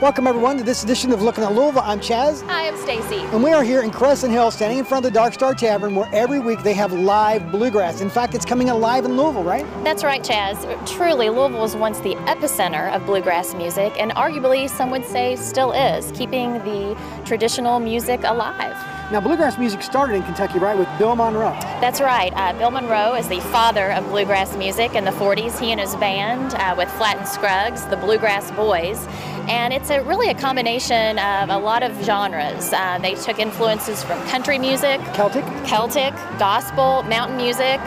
Welcome everyone to this edition of Looking at Louisville. I'm Chaz. Hi, I'm Stacy. And we are here in Crescent Hill, standing in front of the Dark Star Tavern, where every week they have live bluegrass. In fact, it's coming alive in Louisville, right? That's right, Chaz. Truly, Louisville was once the epicenter of bluegrass music, and arguably, some would say, still is, keeping the traditional music alive. Now, bluegrass music started in Kentucky, right, with Bill Monroe? That's right. Bill Monroe is the father of bluegrass music. In the 40s, he and his band, with Flatt and Scruggs, the Bluegrass Boys. And it's really a combination of a lot of genres. They took influences from country music, Celtic, gospel, mountain music,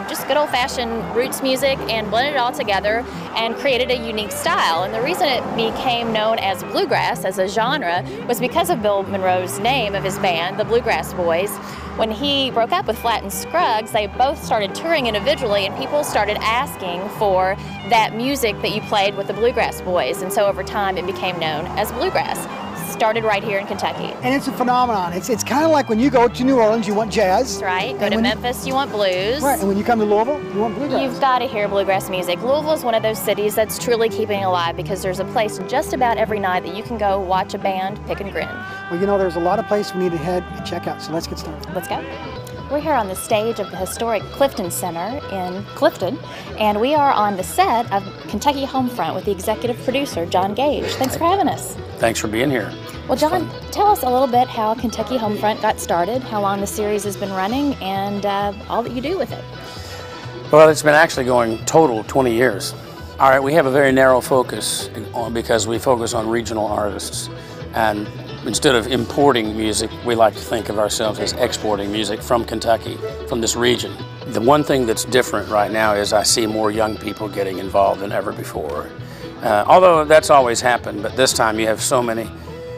just good old-fashioned roots music, and blended it all together and created a unique style. And the reason it became known as bluegrass as a genre was because of Bill Monroe's name of his band, the Bluegrass Boys. When he broke up with Flatt and Scruggs, they both started touring individually, and people started asking for that music that you played with the Bluegrass Boys. And so over time, it became known as bluegrass. Started right here in Kentucky. And it's a phenomenon. It's kind of like when you go to New Orleans, you want jazz. That's right. Go to Memphis, you want blues. Right, and when you come to Louisville, you want bluegrass. You've got to hear bluegrass music. Louisville is one of those cities that's truly keeping it alive because there's a place just about every night that you can go watch a band, pick and grin. Well, you know, there's a lot of places we need to head and check out, so let's get started. Let's go. We're here on the stage of the historic Clifton Center in Clifton, and we are on the set of Kentucky Homefront with the executive producer, John Gage. Thanks for having us. Thanks for being here. Well, John, tell us a little bit how Kentucky Homefront got started, how long the series has been running, and all that you do with it. Well, it's been actually going total 20 years. All right, we have a very narrow focus because we focus on regional artists. And instead of importing music, we like to think of ourselves as exporting music from Kentucky, from this region. The one thing that's different right now is I see more young people getting involved than ever before. Although that's always happened, but this time you have so many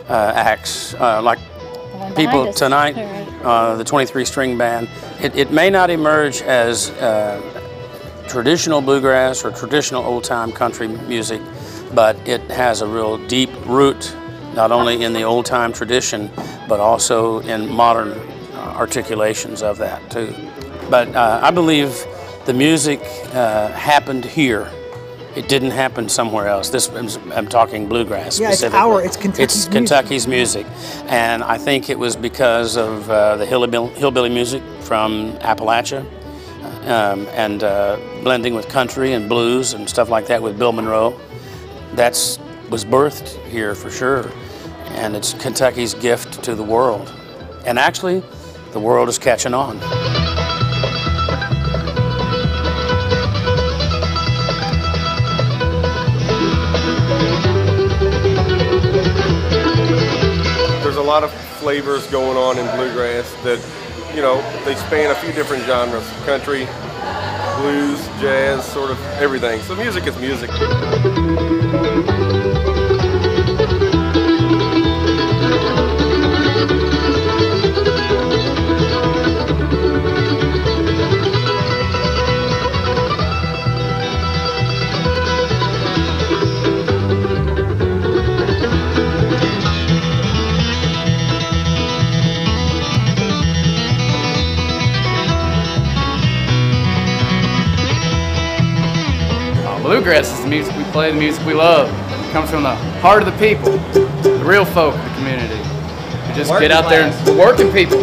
acts, like people tonight, the 23-string band. It may not emerge as traditional bluegrass or traditional old-time country music, but it has a real deep root, not only in the old-time tradition, but also in modern articulations of that too. But I believe the music happened here. It didn't happen somewhere else. I'm talking bluegrass specifically. It's Kentucky's music. And I think it was because of the hillbilly music from Appalachia and blending with country and blues and stuff like that with Bill Monroe. Was birthed here for sure. And it's Kentucky's gift to the world. And actually, the world is catching on. There's a lot of flavors going on in bluegrass that, you know, they span a few different genres: country, blues, jazz, sort of everything. So music is music. Bluegrass is the music we play, the music we love. It comes from the heart of the people, the real folk of the community. We just get out there and working people.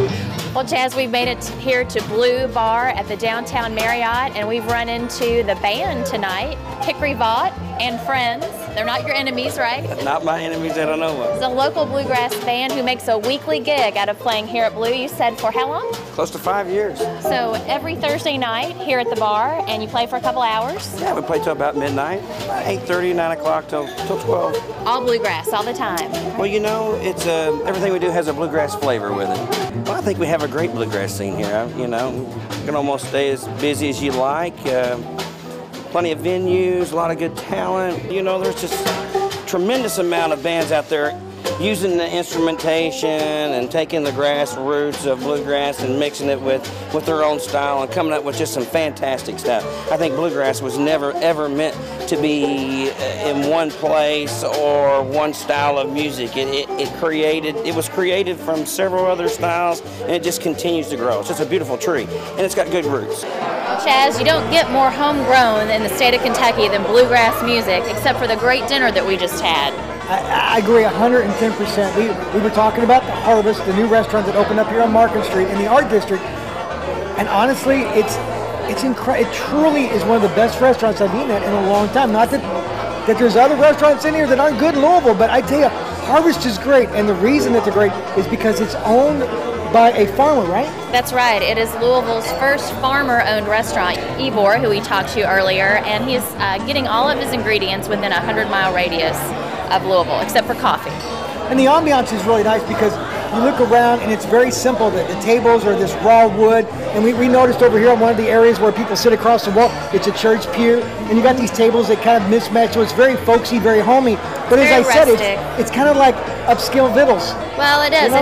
Well, Chaz, we've made it here to Blue Bar at the downtown Marriott, and we've run into the band tonight, Hickory Vaught and Friends. They're not your enemies, right? Not my enemies that I know of. It's a local bluegrass band who makes a weekly gig out of playing here at Blue. You said for how long? Close to 5 years. So every Thursday night here at the bar, and you play for a couple hours? Yeah, we play till about midnight, about 8:30, 9 o'clock till 12. All bluegrass, all the time. Well, you know, it's everything we do has a bluegrass flavor with it. Well, I think we have a great bluegrass scene here. You know, you can almost stay as busy as you like. Plenty of venues, a lot of good talent. You know, there's just a tremendous amount of bands out there using the instrumentation and taking the grassroots of bluegrass and mixing it with their own style and coming up with just some fantastic stuff. I think bluegrass was never ever meant to be in one place or one style of music. It was created from several other styles, and it just continues to grow. It's just a beautiful tree, and it's got good roots. Chaz, you don't get more homegrown in the state of Kentucky than bluegrass music, except for the great dinner that we just had. I agree 110%. We were talking about the Harvest, the new restaurant that opened up here on Market Street in the Art District, and honestly, it's incredible. It truly is one of the best restaurants I've eaten at in a long time. Not that there's other restaurants in here that aren't good in Louisville, but I tell you, Harvest is great, and the reason that they're great is because it's owned by a farmer, right? That's right. It is Louisville's first farmer-owned restaurant, Ivor, who we talked to earlier, and he's getting all of his ingredients within a 100-mile radius of Louisville, except for coffee. And the ambiance is really nice because you look around and it's very simple. The tables are this raw wood, and we noticed over here on one of the areas where people sit across the wall, it's a church pew, and you got these tables that kind of mismatch, so it's very folksy, very homey. But as I said, it's kind of like upscale vittles. Well, it is.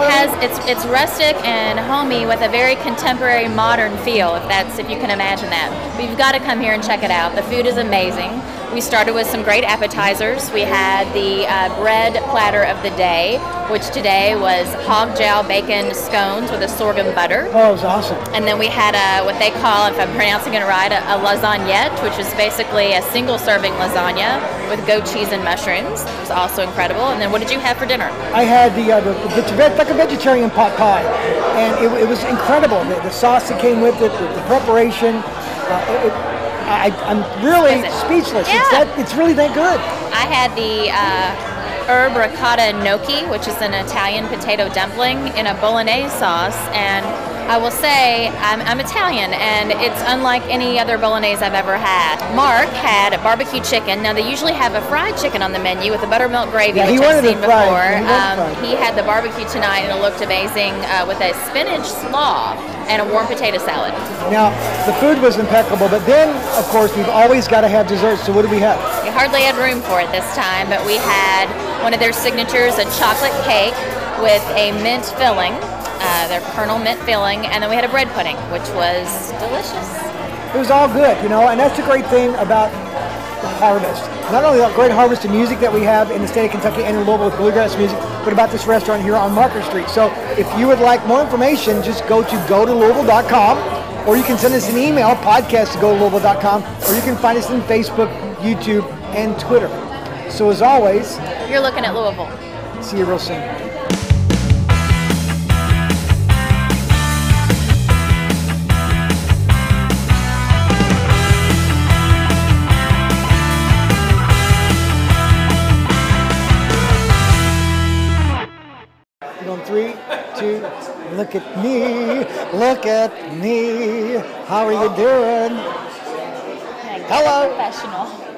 It's rustic and homey with a very contemporary, modern feel, if you can imagine that. But you've got to come here and check it out. The food is amazing. We started with some great appetizers. We had the bread platter of the day, which today was hog jowl bacon scones with a sorghum butter. Oh, it was awesome. And then we had what they call, if I'm pronouncing it right, a lasagnette, which is basically a single-serving lasagna with goat cheese and mushrooms. It was also incredible. And then what did you have for dinner? I had like a vegetarian pot pie, and it was incredible. The sauce that came with it, the preparation. I'm really speechless. Yeah. It's really that good. I had the herb ricotta gnocchi, which is an Italian potato dumpling in a bolognese sauce, and I will say I'm Italian, and it's unlike any other bolognese I've ever had. Mark had barbecue chicken. Now they usually have a fried chicken on the menu with a buttermilk gravy, which I've seen before. He had the barbecue tonight, and it looked amazing with a spinach slaw and a warm potato salad. Now the food was impeccable, but then of course we've always got to have dessert. So what do we have? We hardly had room for it this time, but we had one of their signatures, a chocolate cake with a mint filling. Their kernel mint filling, and then we had a bread pudding, which was delicious. It was all good, and that's the great thing about the Harvest. Not only the great harvest of music that we have in the state of Kentucky and in Louisville with bluegrass music, but about this restaurant here on Market Street. So if you would like more information, just go to Louisville.com, or you can send us an email, podcast@Louisville.com, or you can find us on Facebook, YouTube, and Twitter. So as always, you're looking at Louisville. See you real soon. On 3, 2, look at me, look at me. How are you doing? Hello. Professional.